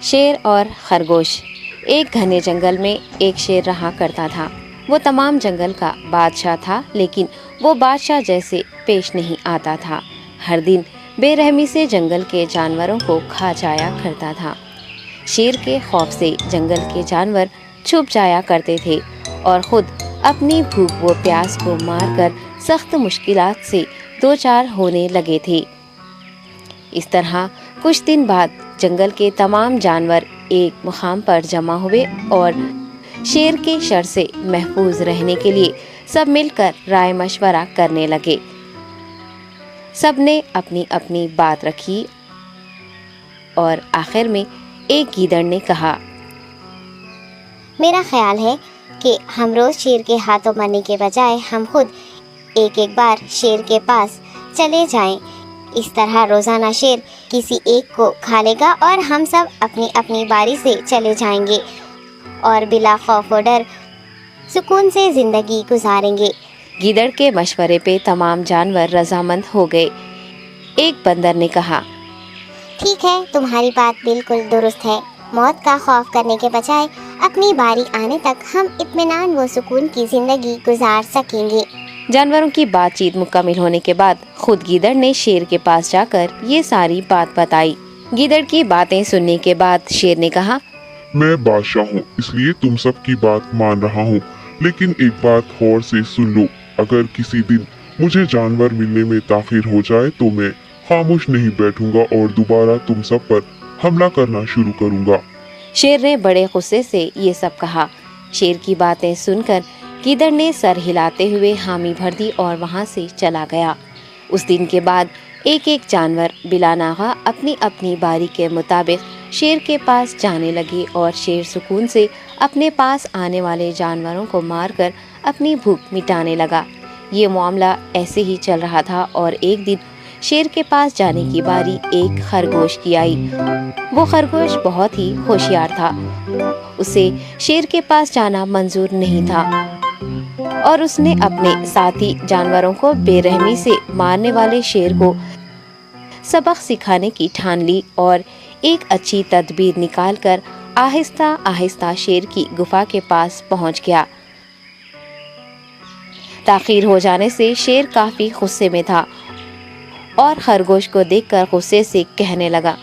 شیر اور خرگوش۔ ایک گھنے جنگل میں ایک شیر رہا کرتا تھا۔ وہ تمام جنگل کا بادشاہ تھا، لیکن وہ بادشاہ جیسے پیش نہیں آتا تھا۔ ہر دن بے رحمی سے جنگل کے جانوروں کو کھا جایا کرتا تھا۔ شیر کے خوف سے جنگل کے جانور چھپ جایا کرتے تھے اور خود اپنی بھوک و پیاس کو مار کر سخت مشکلات سے دوچار ہونے لگے تھے۔ اس طرح کچھ دن بعد جنگل کے تمام جانور ایک مقام پر جمع ہوئے اور شیر کے شر سے محفوظ رہنے کے لیے سب مل کر رائے مشورہ کرنے لگے۔ سب نے اپنی اپنی بات رکھی اور آخر میں ایک گیدڑ نے کہا، میرا خیال ہے کہ ہم روز شیر کے ہاتھوں مرنے کے بجائے ہم خود ایک بار شیر کے پاس چلے جائیں۔ اس طرح روزانہ شیر کسی ایک کو کھا لے گا اور ہم سب اپنی اپنی باری سے چلے جائیں گے اور بلا خوف و ڈر سکون سے زندگی گزاریں گے۔ گیدڑ کے مشورے پہ تمام جانور رضامند ہو گئے۔ ایک بندر نے کہا، ٹھیک ہے، تمہاری بات بالکل درست ہے۔ موت کا خوف کرنے کے بجائے اپنی باری آنے تک ہم اطمینان و سکون کی زندگی گزار سکیں گے۔ جانوروں کی بات چیت مکمل ہونے کے بعد خود گیدڑ نے شیر کے پاس جا کر یہ ساری بات بتائی۔ گیدڑ کی باتیں سننے کے بعد شیر نے کہا، میں بادشاہ ہوں، اس لیے تم سب کی بات مان رہا ہوں، لیکن ایک بات غور سے سن لو۔ اگر کسی دن مجھے جانور ملنے میں تاخیر ہو جائے تو میں خاموش نہیں بیٹھوں گا اور دوبارہ تم سب پر حملہ کرنا شروع کروں گا۔ شیر نے بڑے غصے سے یہ سب کہا۔ شیر کی باتیں سن کر گیدڑ نے سر ہلاتے ہوئے حامی بھر دی اور وہاں سے چلا گیا۔ اس دن کے بعد ایک ایک جانور بلا ناغہ اپنی اپنی باری کے مطابق شیر کے پاس جانے لگے اور شیر سکون سے اپنے پاس آنے والے جانوروں کو مار کر اپنی بھوک مٹانے لگا۔ یہ معاملہ ایسے ہی چل رہا تھا اور ایک دن شیر کے پاس جانے کی باری ایک خرگوش کی آئی۔ وہ خرگوش بہت ہی ہوشیار تھا۔ اسے شیر کے پاس جانا منظور نہیں تھا اور اس نے اپنے ساتھی جانوروں کو بے رحمی سے مارنے والے شیر کو سبق سکھانے کی ٹھان لی اور ایک اچھی تدبیر نکال کر آہستہ آہستہ شیر کی گفا کے پاس پہنچ گیا۔ تاخیر ہو جانے سے شیر کافی غصے میں تھا اور خرگوش کو دیکھ کر غصے سے کہنے لگا،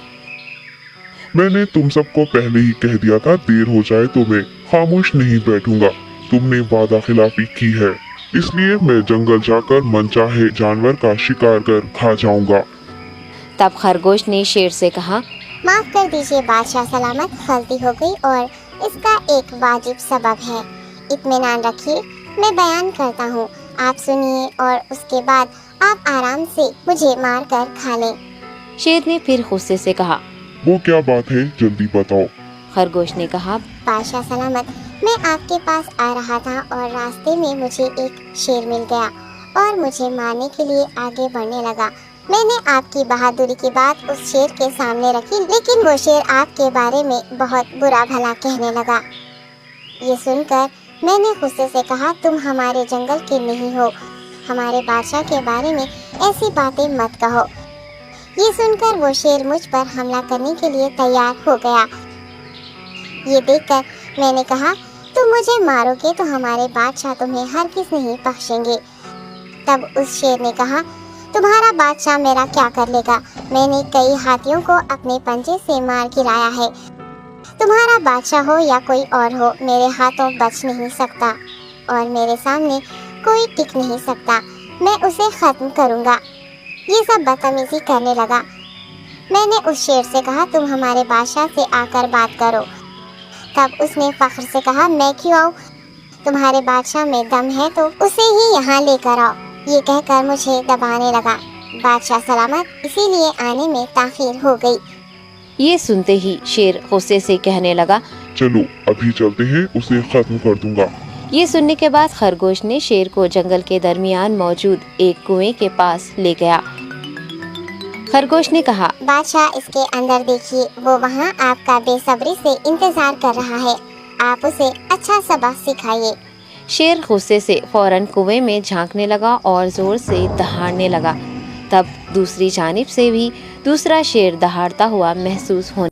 میں نے تم سب کو پہلے ہی کہہ دیا تھا، دیر ہو جائے تو میں خاموش نہیں بیٹھوں گا۔ تم نے وعدہ خلافی کی ہے، اس لیے میں جنگل جا کر من چاہے جانور کا شکار کر کھا جاؤں گا۔ تب خرگوش نے شیر سے کہا، معاف کر دیجیے بادشاہ سلامت، غلطی ہو گئی اور اس کا ایک واجب سبب ہے۔ اطمینان رکھیے، میں بیان کرتا ہوں، آپ سنیے اور اس کے بعد آپ آرام سے مجھے مار کر کھا لیں۔ شیر نے پھر غصے سے کہا، وہ کیا بات ہے، جلدی بتاؤ۔ خرگوش نے کہا، بادشاہ سلامت، میں آپ کے پاس آ رہا تھا اور راستے میں مجھے ایک شیر مل گیا اور مجھے مارنے کے لیے آگے بڑھنے لگا۔ میں نے آپ کی بہادری کی بات اس شیر کے سامنے رکھی، لیکن وہ شیر آپ کے بارے میں بہت برا بھلا کہنے لگا۔ یہ سن کر میں نے غصے سے کہا، تم ہمارے جنگل کے نہیں ہو، ہمارے بادشاہ کے بارے میں ایسی باتیں مت کہو۔ یہ سن کر وہ شیر مجھ پر حملہ کرنے کے لیے تیار ہو گیا۔ یہ دیکھ کر میں نے کہا، تم مجھے مارو گے تو ہمارے بادشاہ تمہیں ہرگز نہیں بخشیں گے۔ تب اس شیر نے کہا، تمہارا بادشاہ میرا کیا کر لے گا؟ میں نے کئی ہاتھیوں کو اپنے پنجے سے مار گرایا ہے۔ تمہارا بادشاہ ہو یا کوئی اور ہو، میرے ہاتھوں بچ نہیں سکتا اور میرے سامنے کوئی ٹک نہیں سکتا۔ میں اسے ختم کروں گا۔ یہ سب بدتمیزی کرنے لگا۔ میں نے اس شیر سے کہا، تم ہمارے بادشاہ سے آ کر بات کرو۔ تب اس نے فخر سے کہا، میں کیوں آؤں؟ تمہارے بادشاہ میں دم ہے تو اسے ہی یہاں لے کر آؤ۔ یہ کہہ کر مجھے دبانے لگا۔ بادشاہ سلامت، اسی لیے آنے میں تاخیر ہو گئی۔ یہ سنتے ہی شیر غصے سے کہنے لگا، چلو ابھی چلتے ہیں، اسے ختم کر دوں گا۔ یہ سننے کے بعد خرگوش نے شیر کو جنگل کے درمیان موجود ایک کنویں کے پاس لے گیا۔ خرگوش نے کہا، بادشاہ، اس کے اندر دیکھیے، وہ وہاں آپ کا بے صبری سے انتظار کر رہا ہے، آپ اسے اچھا سبق سکھائیے۔ شیر غصے سے فوراً کنویں میں جھانکنے لگا اور زور سے دہاڑنے لگا۔ تب دوسری جانب سے بھی دوسرا شیر دہاڑتا ہوا محسوس ہونے